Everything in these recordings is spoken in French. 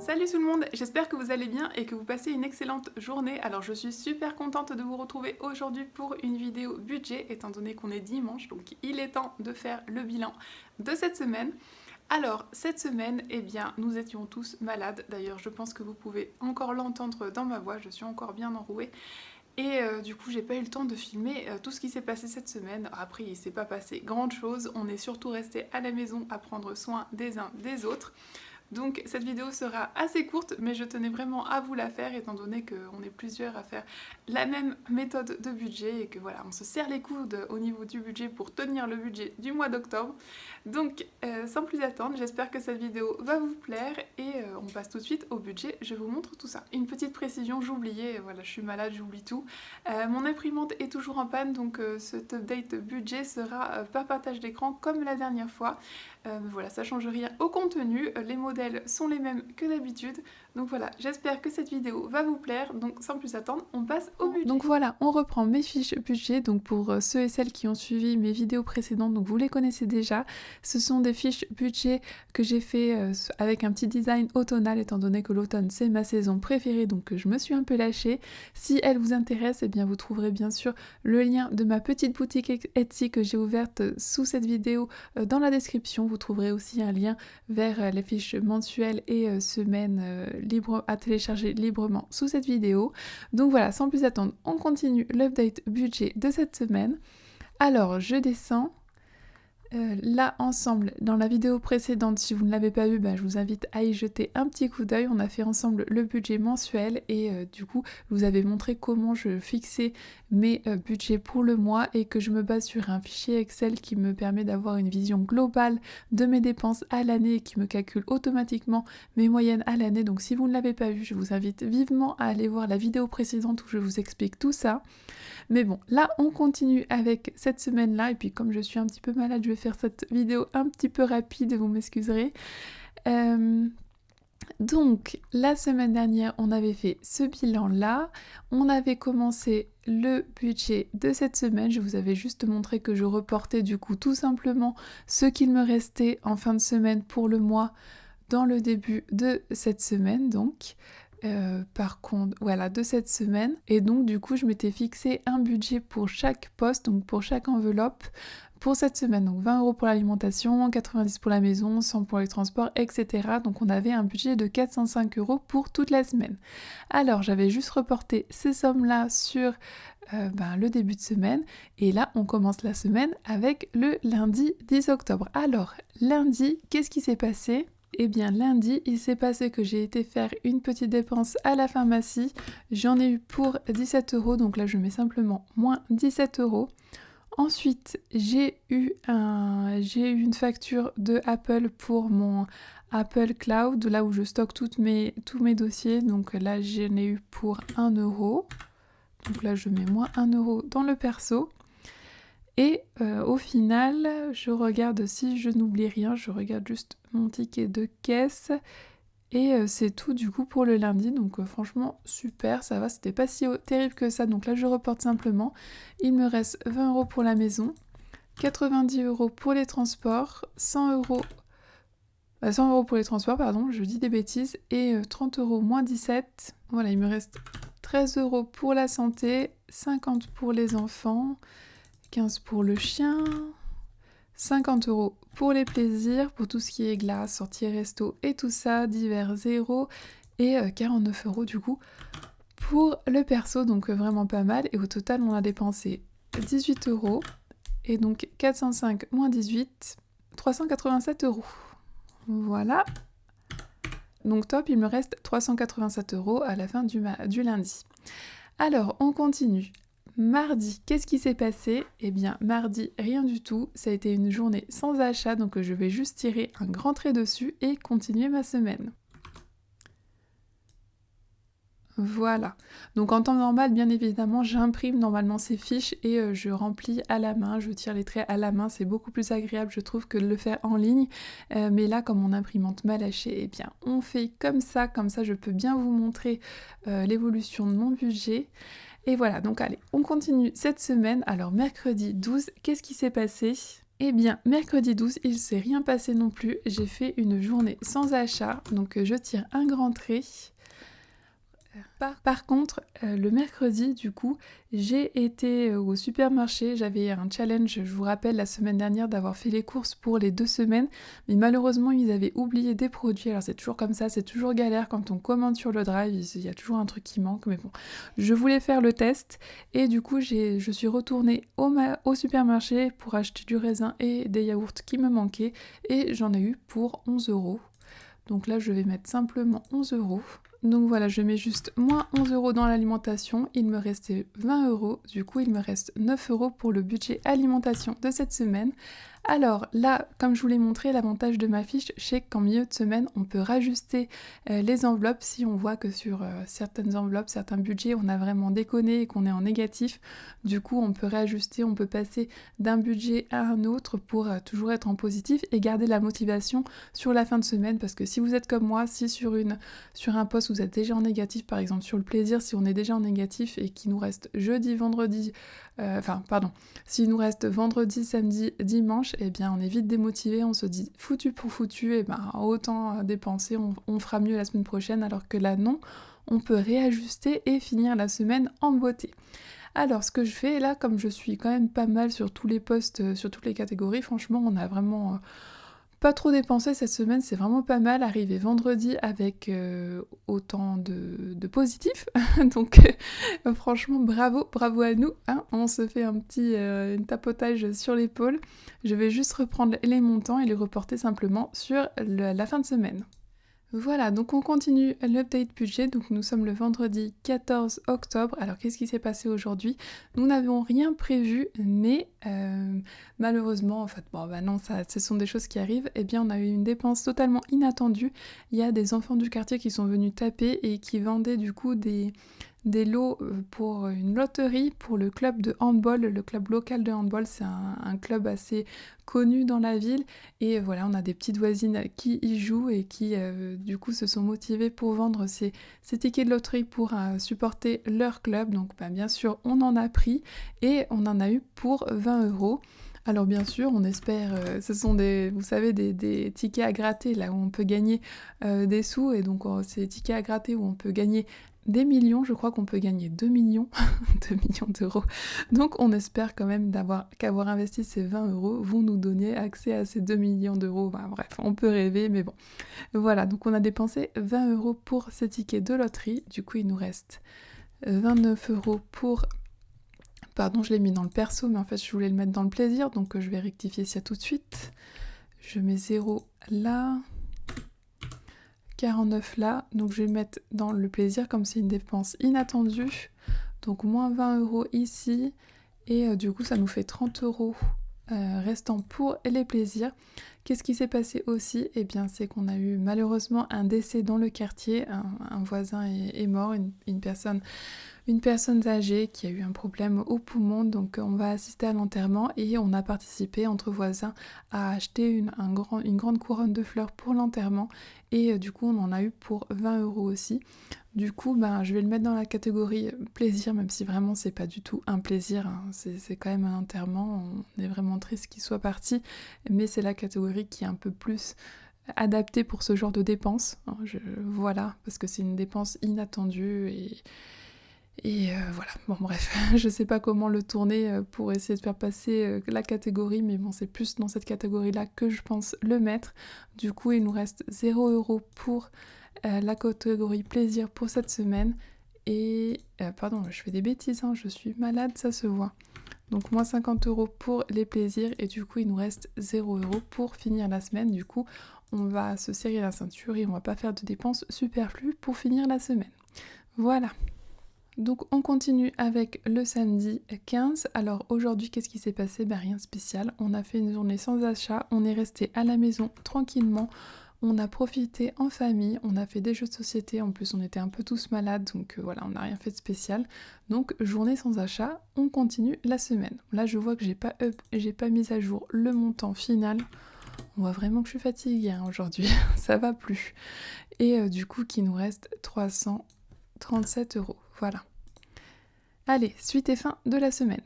Salut tout le monde, j'espère que vous allez bien et que vous passez une excellente journée. Alors je suis super contente de vous retrouver aujourd'hui pour une vidéo budget étant donné qu'on est dimanche, donc il est temps de faire le bilan de cette semaine. Alors cette semaine, eh bien nous étions tous malades, d'ailleurs je pense que vous pouvez encore l'entendre dans ma voix, je suis encore bien enrouée. Et du coup, j'ai pas eu le temps de filmer tout ce qui s'est passé cette semaine. Après, il s'est pas passé grand chose. On est surtout resté à la maison à prendre soin des uns des autres. Donc cette vidéo sera assez courte, mais je tenais vraiment à vous la faire étant donné qu'on est plusieurs à faire la même méthode de budget et que voilà, on se serre les coudes au niveau du budget pour tenir le budget du mois d'octobre. Donc sans plus attendre, j'espère que cette vidéo va vous plaire et on passe tout de suite au budget, je vous montre tout ça. Une petite précision, j'oubliais, voilà, je suis malade, j'oublie tout. Mon imprimante est toujours en panne, donc cet update budget sera par partage d'écran comme la dernière fois. Voilà, ça change rien au contenu, les modèles sont les mêmes que d'habitude. Donc voilà, j'espère que cette vidéo va vous plaire. Donc sans plus attendre, on passe au budget. Donc voilà, on reprend mes fiches budget. Donc pour ceux et celles qui ont suivi mes vidéos précédentes, donc vous les connaissez déjà. Ce sont des fiches budget que j'ai fait avec un petit design automnal étant donné que l'automne c'est ma saison préférée, donc je me suis un peu lâchée. Si elle vous intéresse, eh bien vous trouverez bien sûr le lien de ma petite boutique Etsy que j'ai ouverte sous cette vidéo dans la description. Vous trouverez aussi un lien vers les fiches mensuelles et semaines libres à télécharger librement sous cette vidéo. Donc voilà, sans plus attendre, on continue l'update budget de cette semaine. Alors, je descends. Là ensemble, dans la vidéo précédente, si vous ne l'avez pas vue, je vous invite à y jeter un petit coup d'œil. On a fait ensemble le budget mensuel et du coup, je vous avais montré comment je fixais mes budgets pour le mois et que je me base sur un fichier Excel qui me permet d'avoir une vision globale de mes dépenses à l'année et qui me calcule automatiquement mes moyennes à l'année. Donc si vous ne l'avez pas vu, je vous invite vivement à aller voir la vidéo précédente où je vous explique tout ça. Mais bon, là on continue avec cette semaine-là et puis comme je suis un petit peu malade, je vais faire cette vidéo un petit peu rapide, vous m'excuserez. Donc la semaine dernière, on avait fait ce bilan-là, on avait commencé le budget de cette semaine, je vous avais juste montré que je reportais du coup tout simplement ce qu'il me restait en fin de semaine pour le mois dans le début de cette semaine donc. Par contre, voilà, de cette semaine. Et donc, du coup, je m'étais fixé un budget pour chaque poste, donc pour chaque enveloppe, pour cette semaine. Donc, 20 € pour l'alimentation, 90 pour la maison, 100 pour les transports, etc. Donc, on avait un budget de 405 € pour toute la semaine. Alors, j'avais juste reporté ces sommes-là sur le début de semaine. Et là, on commence la semaine avec le lundi 10 octobre. Alors, lundi, qu'est-ce qui s'est passé ? Eh bien lundi, il s'est passé que j'ai été faire une petite dépense à la pharmacie. J'en ai eu pour 17 €, donc là je mets simplement moins 17 €. Ensuite, j'ai eu une facture de Apple pour mon Apple Cloud, là où je stocke tous mes dossiers. Donc là, j'en ai eu pour 1 €. Donc là, je mets moins 1 € dans le perso. Et au final, je regarde si je n'oublie rien, je regarde juste mon ticket de caisse et c'est tout du coup pour le lundi, donc franchement super, ça va, c'était pas si terrible que ça, donc là je reporte simplement. Il me reste 20 € pour la maison, 90 € pour les transports, 100 € pour les transports, pardon, je dis des bêtises, et 30 € moins 17, voilà, il me reste 13 € pour la santé, 50 pour les enfants, 15 pour le chien, 50 € pour les plaisirs, pour tout ce qui est glace, sortie resto et tout ça, divers 0, et 49 € du coup pour le perso, donc vraiment pas mal. Et au total, on a dépensé 18 € et donc 405 moins 18, 387 €. Voilà. Donc top, il me reste 387 € à la fin du lundi. Alors, on continue. Mardi, qu'est-ce qui s'est passé ? Eh bien, mardi, rien du tout. Ça a été une journée sans achat, donc je vais juste tirer un grand trait dessus et continuer ma semaine. Voilà. Donc en temps normal, bien évidemment, j'imprime normalement ces fiches et je remplis à la main, je tire les traits à la main, c'est beaucoup plus agréable, je trouve, que de le faire en ligne. Mais là, comme mon imprimante m'a lâché, eh bien, on fait comme ça je peux bien vous montrer l'évolution de mon budget. Et voilà, donc allez, on continue cette semaine. Alors mercredi 12, qu'est-ce qui s'est passé ? Eh bien, mercredi 12, il s'est rien passé non plus. J'ai fait une journée sans achat, donc je tire un grand trait. Par contre, le mercredi, du coup, j'ai été au supermarché. J'avais un challenge, je vous rappelle, la semaine dernière d'avoir fait les courses pour les 2 semaines. Mais malheureusement, ils avaient oublié des produits. Alors c'est toujours comme ça, c'est toujours galère quand on commande sur le drive. Il y a toujours un truc qui manque. Mais bon, je voulais faire le test. Et du coup, je suis retournée au supermarché pour acheter du raisin et des yaourts qui me manquaient. Et j'en ai eu pour 11 €. Donc là, je vais mettre simplement 11 €. Donc voilà, je mets juste moins 11 € dans l'alimentation. Il me restait 20 €. Du coup, il me reste 9 € pour le budget alimentation de cette semaine. Alors là, comme je vous l'ai montré, l'avantage de ma fiche, c'est qu'en milieu de semaine, on peut rajuster les enveloppes si on voit que sur certaines enveloppes, certains budgets, on a vraiment déconné et qu'on est en négatif. Du coup, on peut réajuster, on peut passer d'un budget à un autre pour toujours être en positif et garder la motivation sur la fin de semaine. Parce que si vous êtes comme moi, si sur un poste vous êtes déjà en négatif, par exemple sur le plaisir, si on est déjà en négatif et qu'il nous reste jeudi, vendredi, s'il nous reste vendredi, samedi, dimanche, eh bien on est vite démotivé, on se dit foutu pour foutu, et ben autant dépenser, on fera mieux la semaine prochaine, alors que là non, on peut réajuster et finir la semaine en beauté. Alors ce que je fais là, comme je suis quand même pas mal sur tous les postes, sur toutes les catégories, franchement on a vraiment pas trop dépensé cette semaine, c'est vraiment pas mal. Arrivé vendredi avec autant de positifs. Donc franchement bravo à nous, hein. On se fait un petit tapotage sur l'épaule. Je vais juste reprendre les montants et les reporter simplement sur la fin de semaine. Voilà, donc on continue l'update budget. Donc nous sommes le vendredi 14 octobre. Alors qu'est-ce qui s'est passé aujourd'hui? Nous n'avions rien prévu, mais malheureusement, en fait, bon bah non, ce sont des choses qui arrivent. Eh bien, on a eu une dépense totalement inattendue. Il y a des enfants du quartier qui sont venus taper et qui vendaient du coup des lots pour une loterie pour le club de handball, le club local de handball. C'est un club assez connu dans la ville, et voilà, on a des petites voisines qui y jouent et qui du coup se sont motivées pour vendre ces tickets de loterie pour supporter leur club. Donc bah, bien sûr on en a pris et on en a eu pour 20 €. Alors bien sûr, on espère, ce sont vous savez, des tickets à gratter, là où on peut gagner des sous, et donc c'est des tickets à gratter où on peut gagner des millions. Je crois qu'on peut gagner 2 millions, 2 millions d'euros. Donc on espère quand même qu'avoir investi ces 20 € vont nous donner accès à ces 2 millions d'euros. Enfin, bref, on peut rêver, mais bon. Voilà, donc on a dépensé 20 € pour ces tickets de loterie. Du coup, il nous reste 29 € pour... Pardon, je l'ai mis dans le perso, mais en fait, je voulais le mettre dans le plaisir, donc je vais rectifier ça tout de suite. Je mets 0 là... 49 là, donc je vais le mettre dans le plaisir comme c'est une dépense inattendue. Donc moins 20 € ici, et du coup ça nous fait 30 € restant pour les plaisirs. Qu'est-ce qui s'est passé aussi? Eh bien c'est qu'on a eu malheureusement un décès dans le quartier, un voisin est mort, une personne âgée qui a eu un problème au poumon, donc on va assister à l'enterrement et on a participé entre voisins à acheter une grande couronne de fleurs pour l'enterrement, et du coup on en a eu pour 20 € aussi. Du coup je vais le mettre dans la catégorie plaisir, même si vraiment c'est pas du tout un plaisir, hein. C'est quand même un enterrement, on est vraiment triste qu'il soit parti, mais c'est la catégorie qui est un peu plus adaptée pour ce genre de dépenses, hein. Voilà, parce que c'est une dépense inattendue, et voilà, bon bref, je sais pas comment le tourner pour essayer de faire passer la catégorie, mais bon, c'est plus dans cette catégorie-là que je pense le mettre. Du coup, il nous reste 0 € pour la catégorie plaisir pour cette semaine. Et pardon, je fais des bêtises, hein, je suis malade, ça se voit. Donc moins 50 € pour les plaisirs, et du coup il nous reste 0 € pour finir la semaine. Du coup, on va se serrer la ceinture et on va pas faire de dépenses superflues pour finir la semaine. Voilà. Donc on continue avec le samedi 15. Alors aujourd'hui, qu'est-ce qui s'est passé? Rien de spécial. On a fait une journée sans achat, on est resté à la maison tranquillement, on a profité en famille, on a fait des jeux de société, en plus on était un peu tous malades, donc voilà, on n'a rien fait de spécial. Donc journée sans achat, on continue la semaine. Là je vois que j'ai pas mis à jour le montant final. On voit vraiment que je suis fatiguée aujourd'hui, ça va plus. Et du coup qu'il nous reste 337 €. Voilà. Allez, suite et fin de la semaine.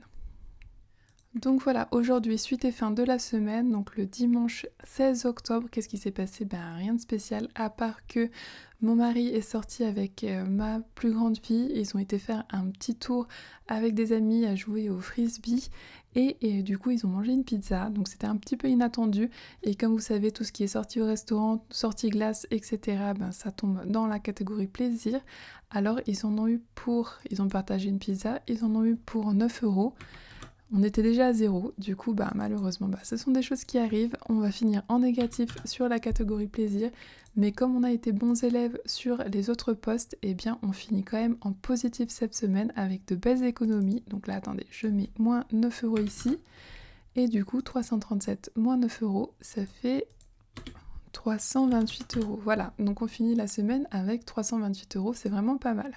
Donc voilà, aujourd'hui, suite et fin de la semaine, donc le dimanche 16 octobre, qu'est-ce qui s'est passé? Ben rien de spécial, à part que mon mari est sorti avec ma plus grande fille. Ils ont été faire un petit tour avec des amis à jouer au frisbee et du coup ils ont mangé une pizza, donc c'était un petit peu inattendu. Et comme vous savez, tout ce qui est sorti au restaurant, sortie glace, etc., ben ça tombe dans la catégorie plaisir. Alors ils ont partagé une pizza, ils en ont eu pour 9 €. On était déjà à zéro, du coup bah malheureusement ce sont des choses qui arrivent, on va finir en négatif sur la catégorie plaisir, mais comme on a été bons élèves sur les autres postes, eh bien on finit quand même en positif cette semaine avec de belles économies. Donc là attendez, je mets moins 9 € ici, et du coup 337 moins 9 €, ça fait 328 €. Voilà, donc on finit la semaine avec 328 €, c'est vraiment pas mal.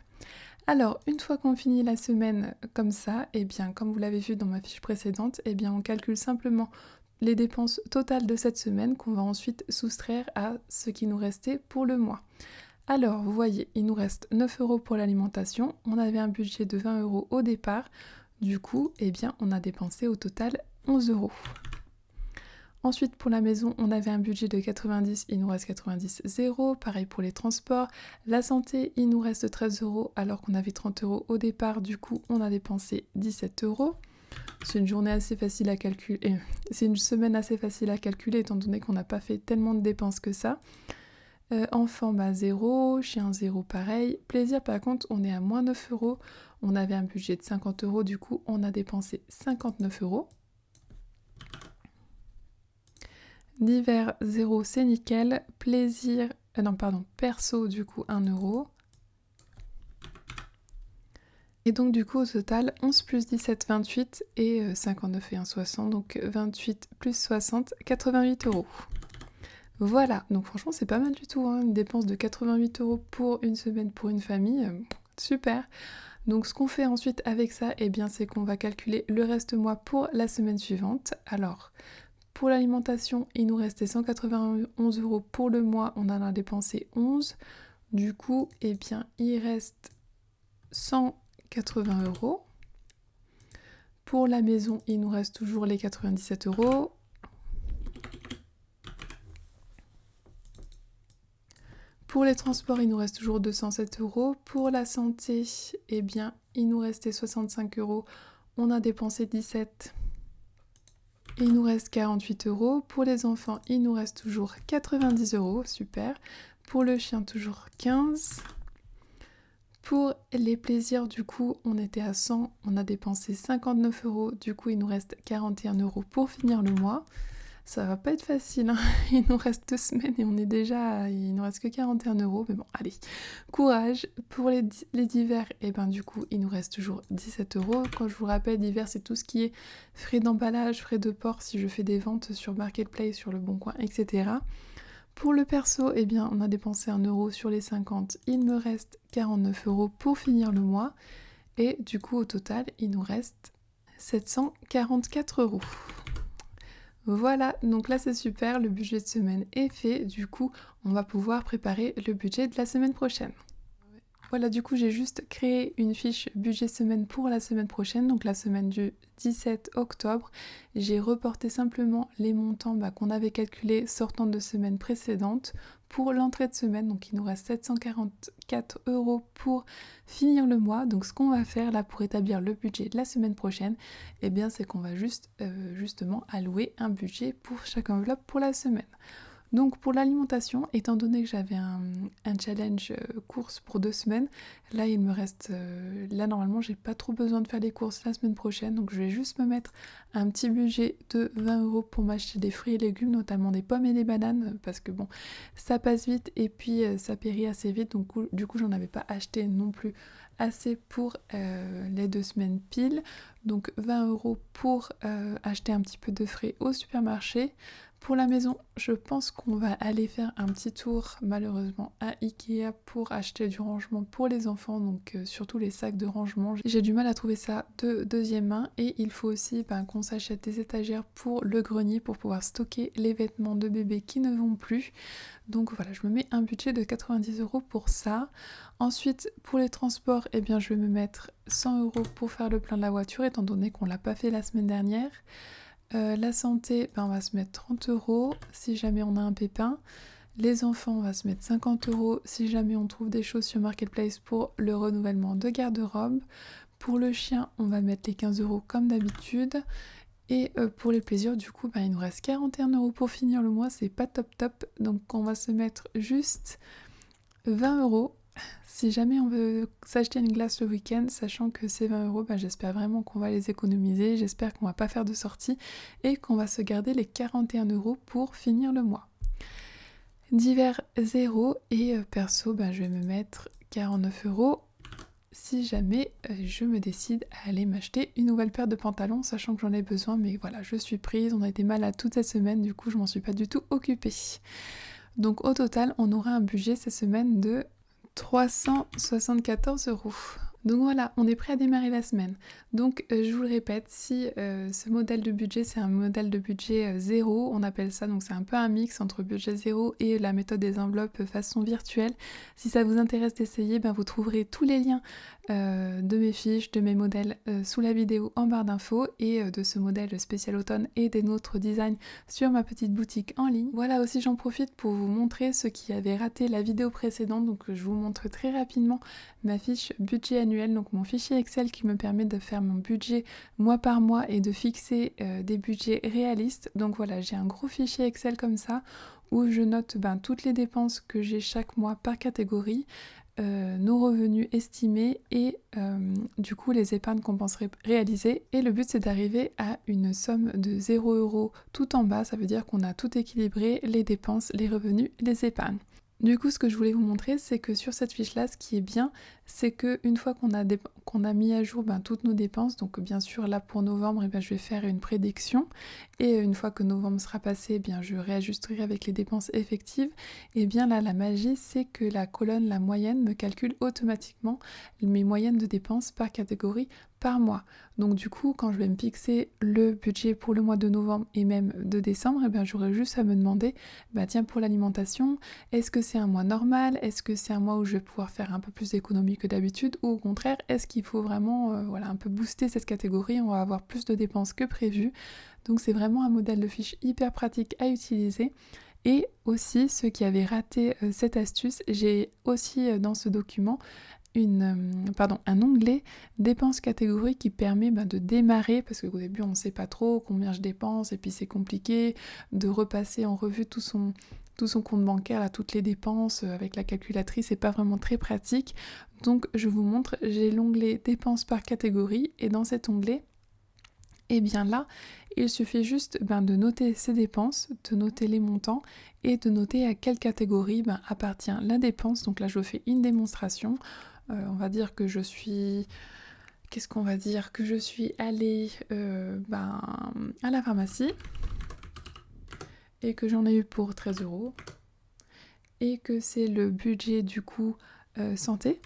Alors, une fois qu'on finit la semaine comme ça, et bien comme vous l'avez vu dans ma fiche précédente, et bien on calcule simplement les dépenses totales de cette semaine qu'on va ensuite soustraire à ce qui nous restait pour le mois. Alors, vous voyez, il nous reste 9 € pour l'alimentation, on avait un budget de 20 € au départ, du coup, eh bien on a dépensé au total 11 €. Ensuite, pour la maison, on avait un budget de 90, il nous reste 90 0. Pareil pour les transports. La santé, il nous reste 13 € alors qu'on avait 30 € au départ. Du coup, on a dépensé 17 €. C'est une journée assez facile à calculer. C'est une semaine assez facile à calculer étant donné qu'on n'a pas fait tellement de dépenses que ça. Enfant, 0. Chien, 0, pareil. Plaisir, par contre, on est à moins 9 €. On avait un budget de 50 €. Du coup, on a dépensé 59 €. Divers 0, c'est nickel. Plaisir, non pardon, perso du coup 1 €. Et donc du coup au total 11 plus 17, 28 et 59 et 1, 60, donc 28 plus 60, 88 €. Voilà, donc franchement c'est pas mal du tout, hein, une dépense de 88 € pour une semaine pour une famille, super. Donc ce qu'on fait ensuite avec ça, eh bien c'est qu'on va calculer le reste mois pour la semaine suivante. Alors, pour l'alimentation, il nous restait 191 € pour le mois, on en a dépensé 11. Du coup, eh bien, il reste 180 €. Pour la maison, il nous reste toujours les 97 €. Pour les transports, il nous reste toujours 207 €. Pour la santé, eh bien, il nous restait 65 €. On a dépensé 17. Il nous reste 48 €. Pour les enfants, il nous reste toujours 90 €, super. Pour le chien, toujours 15. Pour les plaisirs, du coup, on était à 100, on a dépensé 59 €. Du coup, il nous reste 41 € pour finir le mois. Ça va pas être facile, hein. Il nous reste 2 semaines et on est déjà il nous reste que 41 €, mais bon, allez, courage. Pour les divers, et ben du coup, il nous reste toujours 17 €. Quand je vous rappelle, divers, c'est tout ce qui est frais d'emballage, frais de port, si je fais des ventes sur Marketplace, sur Le Bon Coin, etc. Pour le perso, eh bien, on a dépensé 1 € sur les 50. Il me reste 49 € pour finir le mois. Et du coup, au total, il nous reste 744 €. Voilà, donc là c'est super, le budget de semaine est fait, du coup on va pouvoir préparer le budget de la semaine prochaine. Voilà, du coup j'ai juste créé une fiche budget semaine pour la semaine prochaine, donc la semaine du 17 octobre. J'ai reporté simplement les montants qu'on avait calculés sortant de semaine précédente pour l'entrée de semaine, donc il nous reste 744 € pour finir le mois. Donc ce qu'on va faire là pour établir le budget de la semaine prochaine, eh bien c'est qu'on va justement allouer un budget pour chaque enveloppe pour la semaine. Donc pour l'alimentation, étant donné que j'avais un challenge course pour 2 semaines, là il me reste, là normalement j'ai pas trop besoin de faire les courses la semaine prochaine, donc je vais juste me mettre un petit budget de 20 € pour m'acheter des fruits et légumes, notamment des pommes et des bananes, parce que bon, ça passe vite et puis ça périt assez vite, donc du coup j'en avais pas acheté non plus assez pour les 2 semaines pile, donc 20 € pour acheter un petit peu de frais au supermarché. Pour la maison, je pense qu'on va aller faire un petit tour malheureusement à Ikea pour acheter du rangement pour les enfants, donc surtout les sacs de rangement. J'ai du mal à trouver ça de deuxième main et il faut aussi qu'on s'achète des étagères pour le grenier pour pouvoir stocker les vêtements de bébé qui ne vont plus. Donc voilà, je me mets un budget de 90 € pour ça. Ensuite, pour les transports, eh bien, je vais me mettre 100 € pour faire le plein de la voiture et étant donné qu'on l'a pas fait la semaine dernière. La santé, on va se mettre 30 € si jamais on a un pépin. Les enfants, on va se mettre 50 € si jamais on trouve des choses sur Marketplace pour le renouvellement de garde-robe. Pour le chien, on va mettre les 15 € comme d'habitude. Et pour les plaisirs, du coup, il nous reste 41 € pour finir le mois, c'est pas top top. Donc on va se mettre juste 20 € si jamais on veut s'acheter une glace le week-end, sachant que ces 20 €, j'espère vraiment qu'on va les économiser, j'espère qu'on va pas faire de sortie et qu'on va se garder les 41 € pour finir le mois. Divers 0 et perso, je vais me mettre 49 € si jamais je me décide à aller m'acheter une nouvelle paire de pantalons, sachant que j'en ai besoin, mais voilà, je suis prise, on a été malade toute cette semaine, du coup je m'en suis pas du tout occupée. Donc au total, on aura un budget cette semaine de 374 €. Donc voilà, on est prêt à démarrer la semaine. Donc je vous le répète, si ce modèle de budget, c'est un modèle de budget zéro, on appelle ça, donc c'est un peu un mix entre budget zéro et la méthode des enveloppes façon virtuelle. Si ça vous intéresse d'essayer, vous trouverez tous les liens de mes fiches, de mes modèles sous la vidéo en barre d'infos et de ce modèle spécial automne et des nôtres design sur ma petite boutique en ligne. Voilà, aussi j'en profite pour vous montrer ceux qui avaient raté la vidéo précédente, donc je vous montre très rapidement ma fiche budget annuel, donc mon fichier Excel qui me permet de faire mon budget mois par mois et de fixer des budgets réalistes. Donc voilà, j'ai un gros fichier Excel comme ça où je note toutes les dépenses que j'ai chaque mois par catégorie, nos revenus estimés et du coup les épargnes qu'on penserait réaliser. Et le but c'est d'arriver à une somme de 0 € tout en bas, ça veut dire qu'on a tout équilibré, les dépenses, les revenus, les épargnes. Du coup, ce que je voulais vous montrer, c'est que sur cette fiche-là, ce qui est bien, c'est qu'une fois qu'on a mis à jour toutes nos dépenses, donc bien sûr là pour novembre, je vais faire une prédiction, et une fois que novembre sera passé, je réajusterai avec les dépenses effectives, et bien là la magie, c'est que la colonne, la moyenne, me calcule automatiquement mes moyennes de dépenses par catégorie par mois. Donc du coup, quand je vais me fixer le budget pour le mois de novembre et même de décembre, j'aurai juste à me demander, tiens, pour l'alimentation, est-ce que c'est un mois normal? Est-ce que c'est un mois où je vais pouvoir faire un peu plus d'économie que d'habitude? Ou au contraire, est-ce qu'il faut vraiment un peu booster cette catégorie? On va avoir plus de dépenses que prévu. Donc c'est vraiment un modèle de fiche hyper pratique à utiliser. Et aussi, ceux qui avaient raté cette astuce, j'ai aussi dans ce document un onglet dépenses catégories qui permet de démarrer, parce qu'au début on ne sait pas trop combien je dépense et puis c'est compliqué de repasser en revue tout son compte bancaire, là, toutes les dépenses avec la calculatrice, c'est pas vraiment très pratique. Donc je vous montre, j'ai l'onglet dépenses par catégorie et dans cet onglet, là, il suffit juste de noter ses dépenses, de noter les montants et de noter à quelle catégorie appartient la dépense. Donc là je fais une démonstration. On va dire que je suis... Qu'est-ce qu'on va dire? Que je suis allée à la pharmacie et que j'en ai eu pour 13 € et que c'est le budget du coup santé.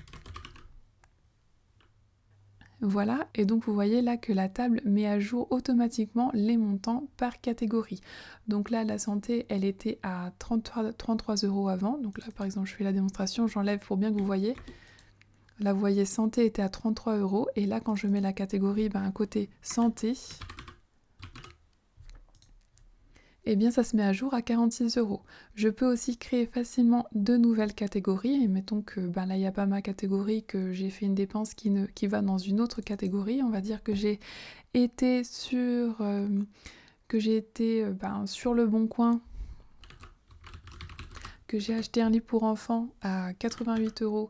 Voilà, et donc vous voyez là que la table met à jour automatiquement les montants par catégorie. Donc là, la santé, elle était à 33 € avant. Donc là, par exemple, je fais la démonstration, j'enlève pour bien que vous voyez. Là, vous voyez, santé était à 33 € et là, quand je mets la catégorie à côté santé, ça se met à jour à 46 €. Je peux aussi créer facilement de nouvelles catégories. Et mettons que là, il n'y a pas ma catégorie, que j'ai fait une dépense qui va dans une autre catégorie. On va dire que j'ai été sur sur Le Bon Coin, que j'ai acheté un lit pour enfants à 88 €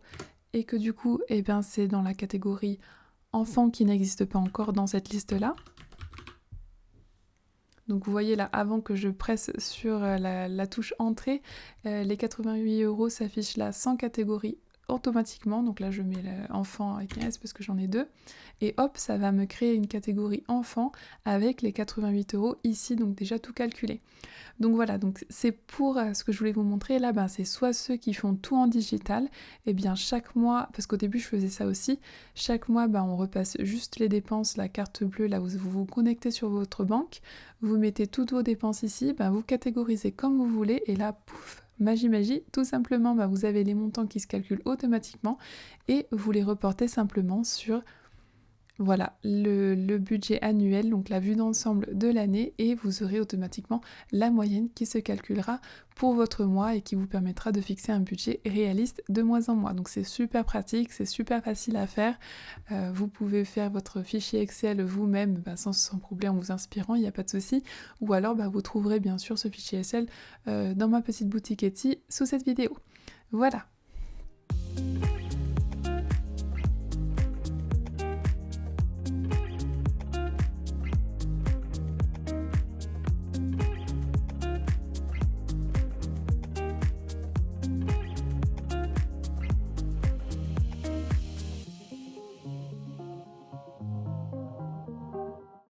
et que du coup, c'est dans la catégorie enfants qui n'existe pas encore dans cette liste-là. Donc vous voyez là, avant que je presse sur la touche entrée, les 88 € s'affichent là sans catégorie automatiquement. Donc là je mets enfant avec un S parce que j'en ai deux. Et hop, ça va me créer une catégorie enfant avec les 88 € ici, donc déjà tout calculé. Donc voilà, donc c'est pour ce que je voulais vous montrer là, c'est soit ceux qui font tout en digital, et bien chaque mois, parce qu'au début je faisais ça aussi, chaque mois on repasse juste les dépenses, la carte bleue là où vous vous connectez sur votre banque, vous mettez toutes vos dépenses ici, vous catégorisez comme vous voulez et là pouf, magie, tout simplement vous avez les montants qui se calculent automatiquement et vous les reportez simplement sur Voilà, le budget annuel, donc la vue d'ensemble de l'année et vous aurez automatiquement la moyenne qui se calculera pour votre mois et qui vous permettra de fixer un budget réaliste de mois en mois. Donc c'est super pratique, c'est super facile à faire. Vous pouvez faire votre fichier Excel vous-même sans problème en vous inspirant, il n'y a pas de souci. Ou alors vous trouverez bien sûr ce fichier Excel dans ma petite boutique Etsy sous cette vidéo. Voilà,